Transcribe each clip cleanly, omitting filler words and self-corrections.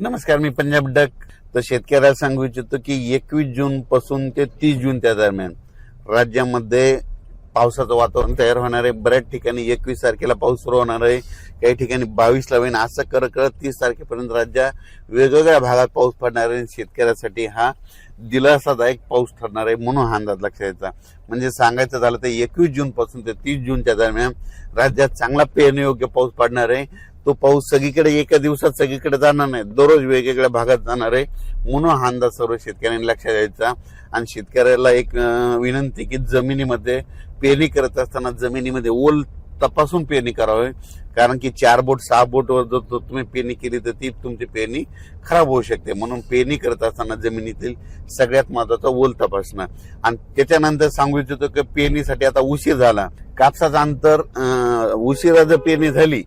नमस्कार, मी पंजाब डक. तर शेतकऱ्याला सांगू इच्छितो की 21 जून पासून ते 30 जून त्या दरम्यान राज्यामध्ये पावसाचं वातावरण तयार होणार आहे. बऱ्याच ठिकाणी 21 तारखेला पाऊस सुरू होणार आहे, काही ठिकाणी 22 ला होईल. असं करत 30 तारखेपर्यंत राज्यात वेगवेगळ्या भागात पाऊस पडणार आहे. शेतकऱ्यासाठी हा दिलासादायक पाऊस ठरणार आहे, म्हणून हा अंदाज लक्षात घ्यायचा. म्हणजे सांगायचं झालं तर 21 जून पासून ते 30 जूनच्या दरम्यान राज्यात चांगला पेरणीयोग्य पाऊस पडणार आहे. तो पाऊस सगळीकडे एका दिवसात सगळीकडे जाणार नाही, दररोज वेगवेगळ्या भागात जाणार आहे, म्हणून हा अंदाज सर्व शेतकऱ्यांनी लक्षात द्यायचा. आणि शेतकऱ्याला एक विनंती की जमिनीमध्ये पेरणी करत असताना जमिनीमध्ये ओल तपासून पेरणी करावी. कारण की 4 बोट 6 बोटवर जर तुम्ही पेरणी केली तर ती तुमची पेरणी खराब होऊ शकते. म्हणून पेरणी करत असताना जमिनीतील सगळ्यात महत्वाचा ओल तपासणं. आणि त्याच्यानंतर सांगू इच्छितो की पेरणीसाठी आता उशीर झाला, कापसाचं अंतर उशिरा जर पेरणी झाली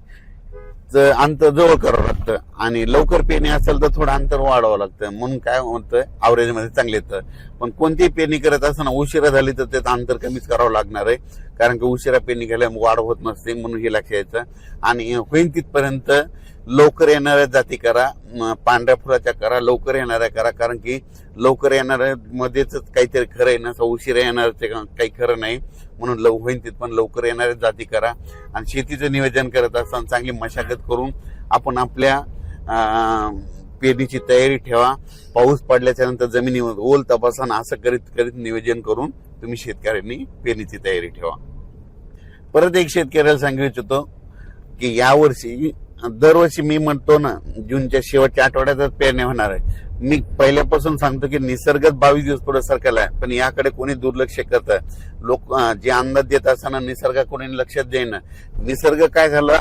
तर अंतर जवळ करावं लागतं, आणि लवकर पेरणी असेल तर थोडं अंतर वाढवावं लागतं. म्हणून काय होतं, अवरेज मध्ये चांगले येतं. पण कोणतीही पेरणी करत असताना उशिरा झाली तर त्याचं अंतर कमीच करावं लागणार आहे, कारण की उशिरा पेरणी केल्यामुळे वाढ होत नसते, म्हणून हे लक्षात घ्यायचं. आणि होईल तिथपर्यंत लवकर येणाऱ्या जाती करा, पांढऱ्या फुलाच्या करा, लवकर येणाऱ्या करा. कारण की लवकर येणाऱ्या मध्येच काहीतरी खरं आहे ना, उशिरा येणाऱ्याचे काही खरं नाही. म्हणून होईल तिथपर्यंत लवकर येणाऱ्या जाती करा. आणि शेतीचं नियोजन करत असताना चांगली मशागत करून आपण आपल्या पेरणीची तयारी ठेवा. पाऊस पडल्याच्या नंतर जमिनीवर ओल तपासा, असं करीत करीत नियोजन करून तुम्ही शेतकऱ्यांनी पेरणीची तयारी ठेवा. परत एक शेतकऱ्याला सांगू इच्छितो की यावर्षी दरवर्षी मी म्हणतो ना, जूनच्या शेवटच्या आठवड्यातच पेरणी होणार आहे. मी पहिल्यापासून सांगतो की निसर्गच 22 दिवस पुढे सरकला आहे, पण याकडे कोणी दुर्लक्ष करतं. लोक जे अंदाज देत असताना निसर्ग कोणी लक्षात देईना. निसर्ग काय झाला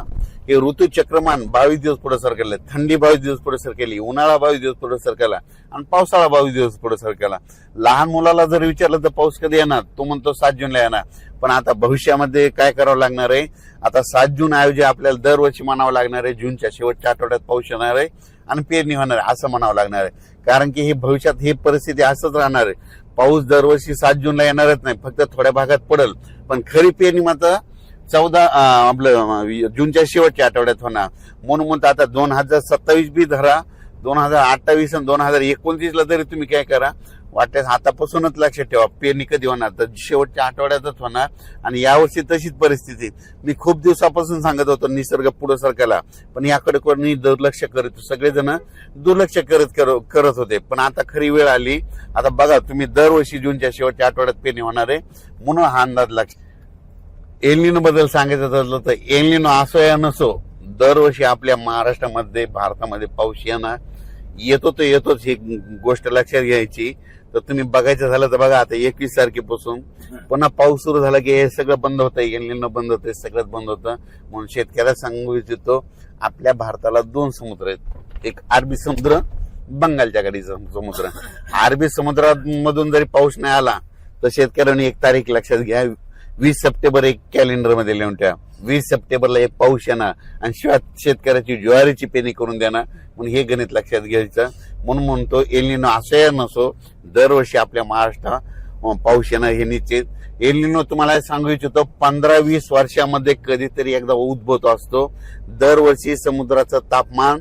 की ऋतुचक्रमान 22 दिवस पुढे सरकले, थंडी 22 दिवस पुढे सरकली, उन्हाळा 22 दिवस पुढे सरकला, आणि पावसाळा 22 दिवस पुढे सरकला. लहान मुलाला जर विचारलं तर पाऊस कधी येणार, तो म्हणतो 7 जूनला येणार. पण आता भविष्यामध्ये काय करावं लागणार आहे, आता 7 जून ऐवजी आपल्याला दरवर्षी म्हणावं लागणार आहे जूनच्या शेवटच्या आठवड्यात पाऊस येणार आहे आणि पेरणी होणार आहे, असं म्हणावं लागणार आहे. कारण की हे भविष्यात ही परिस्थिती असंच राहणार आहे. पाऊस दरवर्षी 7 जूनला येणारच नाही, फक्त थोड्या भागात पडेल. पण खरी पेरणी मात्र 14 जूनच्या शेवटच्या आठवड्यात होणार. म्हणून आता 2027 बी धरा, 2028 आणि 2029 ला तरी तुम्ही काय करा, वाटल्यास आतापासूनच लक्षात ठेवा पेरणी कधी होणार, तर शेवटच्या आठवड्यातच होणार. आणि यावर्षी तशीच परिस्थिती. मी खूप दिवसापासून सांगत होतो निसर्ग पुढे सरकायला, पण याकडे कोणी दुर्लक्ष करत, सगळेजण दुर्लक्ष करत होते. पण आता खरी वेळ आली. आता बघा तुम्ही, दरवर्षी जूनच्या शेवटच्या आठवड्यात पेरणी होणार आहे, म्हणून हा अंदाज लक्षात. एल-निनो बद्दल सांगायचं ठरलं तर एल-निनो असो या नसो, दरवर्षी आपल्या महाराष्ट्रामध्ये भारतामध्ये पाऊस येतो तर येतोच, ही गोष्ट लक्षात घ्यायची. तर तुम्ही बघायचं झालं तर बघा, आता 21 तारखेपासून पुन्हा पाऊस सुरू झाला की हे सगळं बंद होतं, एल-निनो बंद होतं, सगळंच बंद होतं. म्हणून शेतकऱ्याला सांगू इच्छितो, आपल्या भारताला 2 समुद्र आहेत, एक अरबी समुद्र, बंगालच्या खाडीचा समुद्र. अरबी समुद्रामधून जरी पाऊस नाही आला तर शेतकऱ्यांनी एक तारीख लक्षात घ्या, 20 सप्टेंबर एक कॅलेंडर मध्ये लिहून ठेवा. 20 सप्टेंबरला एक पाऊस येणार आणि शिवाय शेतकऱ्याची ज्वारीची पेरणी करून देणार. म्हणून हे गणित लक्षात घ्यायचं. म्हणून म्हणतो एल-निनो असो या नसो, दरवर्षी आपल्या महाराष्ट्रात पाऊस येणार हे निश्चित. एल-निनो तुम्हाला सांगू इच्छितो 15-20 वर्षामध्ये कधीतरी एकदा उद्भवतो असतो. दरवर्षी समुद्राचं तापमान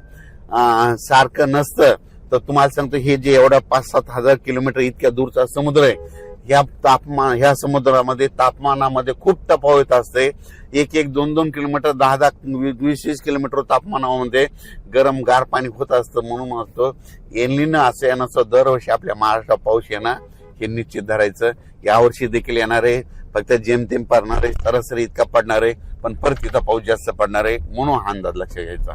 सारखं नसतं. तर तुम्हाला सांगतो, हे जे एवढा 5-7 हजार किलोमीटर इतक्या दूरचा समुद्र आहे, ह्या समुद्रामध्ये तापमानामध्ये खूप तफावत असते. 1-2 किलोमीटर, 10-20 किलोमीटर तापमानामध्ये गरम गार पाणी होत असतं. म्हणून म्हणतो एल-निनो असं येणं दरवर्षी आपल्या महाराष्ट्रात पाऊस येणार हे निश्चित धरायचं. यावर्षी देखील येणार आहे, फक्त जेमतेम पडणार आहे, सरासरी इतका पडणार आहे, पण परत तिथं पाऊस जास्त पडणार आहे, म्हणून हा अंदाज लक्षात घ्यायचा.